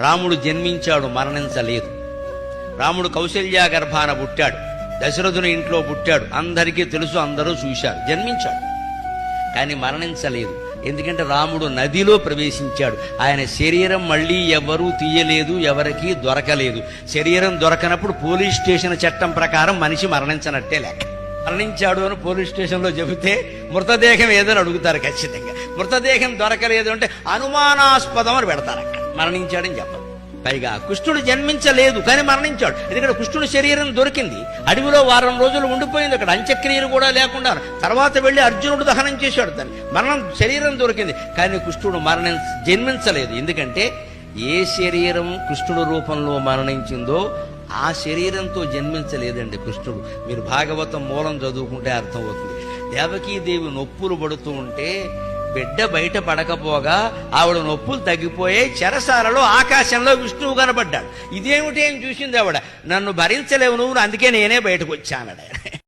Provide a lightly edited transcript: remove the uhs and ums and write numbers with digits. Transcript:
రాముడు జన్మించాడు, మరణించలేదు. రాముడు కౌశల్యా గర్భాన పుట్టాడు, దశరథుని ఇంట్లో పుట్టాడు, అందరికీ తెలుసు, అందరూ చూశారు. జన్మించాడు కానీ మరణించలేదు. ఎందుకంటే రాముడు నదిలో ప్రవేశించాడు. ఆయన శరీరం మళ్ళీ ఎవరూ తీయలేదు, ఎవరికీ దొరకలేదు. శరీరం దొరకనప్పుడు పోలీస్ స్టేషన్ చట్టం ప్రకారం మనిషి మరణించనట్టే లెక్క. మరణించాడు అని పోలీస్ స్టేషన్లో చెబితే మృతదేహం ఏదని అడుగుతారు ఖచ్చితంగా. మృతదేహం దొరకలేదు అంటే అనుమానాస్పదం అని పెడతారు. అక్కడ మరణించాడని చెప్పరు. పైగా కృష్ణుడు జన్మించలేదు కానీ మరణించాడు. ఎందుకంటే కృష్ణుడి శరీరం దొరికింది, అడవిలో వారం రోజులు ఉండిపోయింది, అక్కడ అంత్యక్రియలు కూడా లేకుండా. తర్వాత వెళ్లి అర్జునుడు దహనం చేశాడు దాన్ని. శరీరం దొరికింది కానీ కృష్ణుడు జన్మించలేదు. ఎందుకంటే ఏ శరీరం కృష్ణుడు రూపంలో మరణించిందో ఆ శరీరంతో జన్మించలేదండి కృష్ణుడు. మీరు భాగవతం మూలం చదువుకుంటే అర్థమవుతుంది. దేవకీదేవి నొప్పులు పడుతూ ఉంటే బిడ్డ బయట పడకపోగా ఆవిడ నొప్పులు తగ్గిపోయే చెరసాలలో ఆకాశంలో విష్ణువు కనబడ్డాడు. ఇదేమిటి అని చూసింది ఆవిడ. నన్ను భరించలేవు నువ్వు, అందుకే నేనే బయటకు వచ్చానడ.